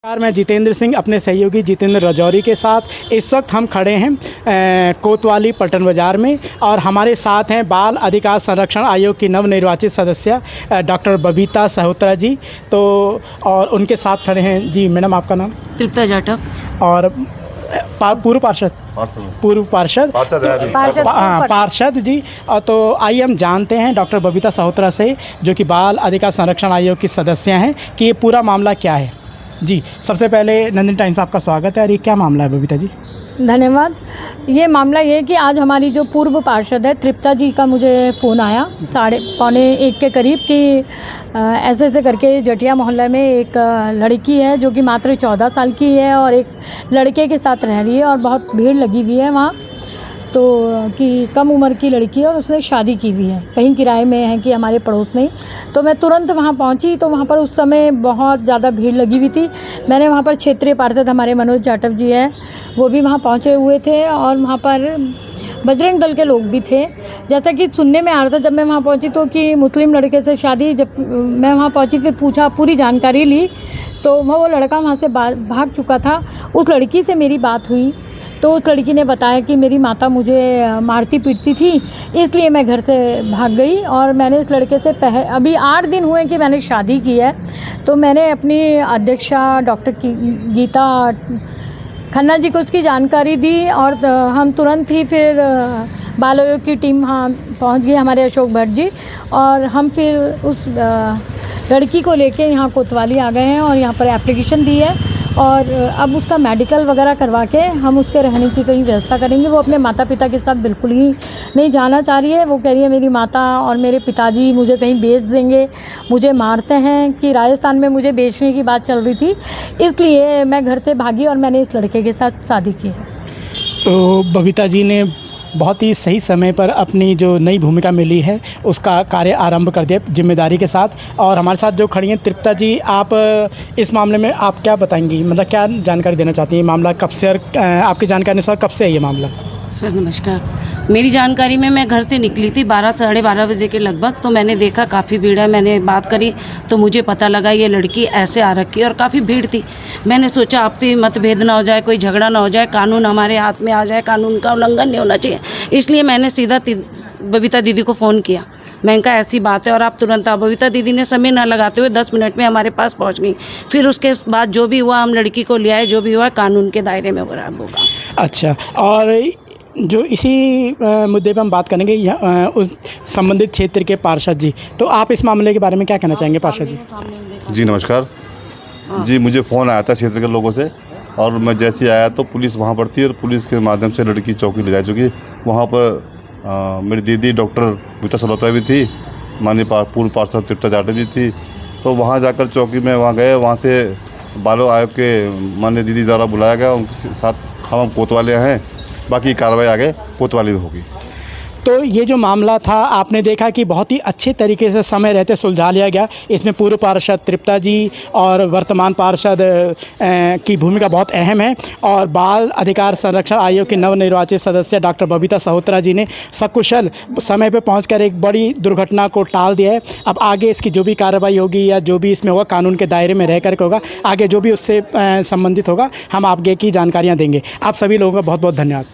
मैं जितेंद्र सिंह अपने सहयोगी जितेंद्र राजौरी के साथ इस वक्त हम खड़े हैं कोतवाली पलटन बाज़ार में और हमारे साथ हैं बाल अधिकार संरक्षण आयोग की नवनिर्वाचित सदस्य डॉक्टर बबीता सहोत्रा जी। तो और उनके साथ खड़े हैं जी मैडम, आपका नाम? तृप्ता जाटव। और पूर्व पार्षद पार्षद जी। तो आइए हम जानते हैं डॉक्टर बबीता सहोत्रा से, जो कि बाल अधिकार संरक्षण आयोग की सदस्य हैं, कि ये पूरा मामला क्या है। जी सबसे पहले नंदिनी टाइम्स आपका स्वागत है। और ये क्या मामला है बबीता जी? धन्यवाद। ये मामला ये है कि आज हमारी जो पूर्व पार्षद है तृप्ता जी का मुझे फ़ोन आया 12:45 के करीब कि ऐसे ऐसे करके जटिया मोहल्ले में एक लड़की है जो कि मात्र 14 साल की है और एक लड़के के साथ रह रही है और बहुत भीड़ लगी हुई है वहाँ, तो कि कम उम्र की लड़की है और उसने शादी की हुई है, कहीं किराए में है कि हमारे पड़ोस में ही। तो मैं तुरंत वहाँ पहुँची तो वहाँ पर उस समय बहुत ज़्यादा भीड़ लगी हुई थी। मैंने वहाँ पर क्षेत्रीय पार्षद हमारे मनोज जाटव जी हैं, वो भी वहाँ पहुँचे हुए थे और वहाँ पर बजरंग दल के लोग भी थे। जैसा कि सुनने में आ रहा था जब मैं वहाँ पहुँची तो कि मुस्लिम लड़के से शादी। जब मैं वहाँ पहुँची फिर पूछा, पूरी जानकारी ली, तो वो लड़का वहाँ से भाग चुका था। उस लड़की से मेरी बात हुई तो उस लड़की ने बताया कि मेरी माता मुझे मारती पीटती थी, इसलिए मैं घर से भाग गई और मैंने इस लड़के से अभी 8 दिन हुए कि मैंने शादी की है। तो मैंने अपनी अध्यक्षा डॉक्टर गीता खन्ना जी को उसकी जानकारी दी और हम तुरंत ही फिर बाल आयोग की टीम वहाँ पहुँच गई, हमारे अशोक भट्ट जी, और हम फिर उस लड़की को लेके यहाँ कोतवाली आ गए हैं और यहाँ पर एप्लीकेशन दी है और अब उसका मेडिकल वगैरह करवा के हम उसके रहने की कहीं व्यवस्था करेंगे। वो अपने माता पिता के साथ बिल्कुल ही नहीं जाना चाह रही है। वो कह रही है मेरी माता और मेरे पिताजी मुझे कहीं बेच देंगे, मुझे मारते हैं, कि राजस्थान में मुझे बेचने की बात चल रही थी, इसलिए मैं घर से भागी और मैंने इस लड़के के साथ शादी की है। तो बबीता जी ने बहुत ही सही समय पर अपनी जो नई भूमिका मिली है उसका कार्य आरंभ कर दिया जिम्मेदारी के साथ। और हमारे साथ जो खड़ी हैं तृप्ता जी, आप इस मामले में आप क्या बताएंगी, मतलब क्या जानकारी देना चाहती हैं? मामला कब से और आपकी जानकारी अनुसार कब से है ये मामला? सर नमस्कार। मेरी जानकारी में मैं घर से निकली थी 12 साढ़े 12 बजे के लगभग, तो मैंने देखा काफ़ी भीड़ है। मैंने बात करी तो मुझे पता लगा ये लड़की ऐसे आ रखी है और काफ़ी भीड़ थी। मैंने सोचा आपसी मतभेद ना हो जाए, कोई झगड़ा ना हो जाए, कानून हमारे हाथ में आ जाए, कानून का उल्लंघन नहीं होना चाहिए, इसलिए मैंने सीधा बबीता दीदी को फ़ोन किया। मैंने कहा ऐसी बात है और आप तुरंत आओ। बबीता दीदी ने समय ना लगाते हुए 10 मिनट में हमारे पास पहुँच गई। फिर उसके बाद जो भी हुआ हम लड़की को ले आए, जो भी हुआ कानून के दायरे में होगा। अच्छा, और जो इसी मुद्दे पर हम बात करेंगे उस संबंधित क्षेत्र के पार्षद जी, तो आप इस मामले के बारे में क्या कहना चाहेंगे पार्षद जी? जी नमस्कार जी, मुझे फ़ोन आया था क्षेत्र के लोगों से और मैं जैसे ही आया तो पुलिस वहाँ पर थी और पुलिस के माध्यम से लड़की चौकी ले जा चुकी। वहाँ पर मेरी दीदी डॉक्टर बबीता सहोत्रा भी थी, माननीय पूर्व पार्षद तृप्ता जाटव जी थी। तो वहाँ जाकर चौकी में वहाँ गए, वहाँ से बाल आयोग के माननीय दीदी द्वारा बुलाया गया, उनके साथ हम कोतवाली हैं, बाकी कार्रवाई आगे कोतवाली होगी। तो ये जो मामला था आपने देखा कि बहुत ही अच्छे तरीके से समय रहते सुलझा लिया गया। इसमें पूर्व पार्षद तृप्ता जी और वर्तमान पार्षद की भूमिका बहुत अहम है और बाल अधिकार संरक्षण आयोग के नवनिर्वाचित सदस्य डॉक्टर बबीता सहोत्रा जी ने सकुशल समय पर पहुंचकर एक बड़ी दुर्घटना को टाल दिया है। अब आगे इसकी जो भी कार्रवाई होगी या जो भी इसमें होगा कानून के दायरे में रह करके होगा, आगे जो भी उससे संबंधित होगा हम आगे की जानकारियाँ देंगे। आप सभी लोगों का बहुत बहुत धन्यवाद।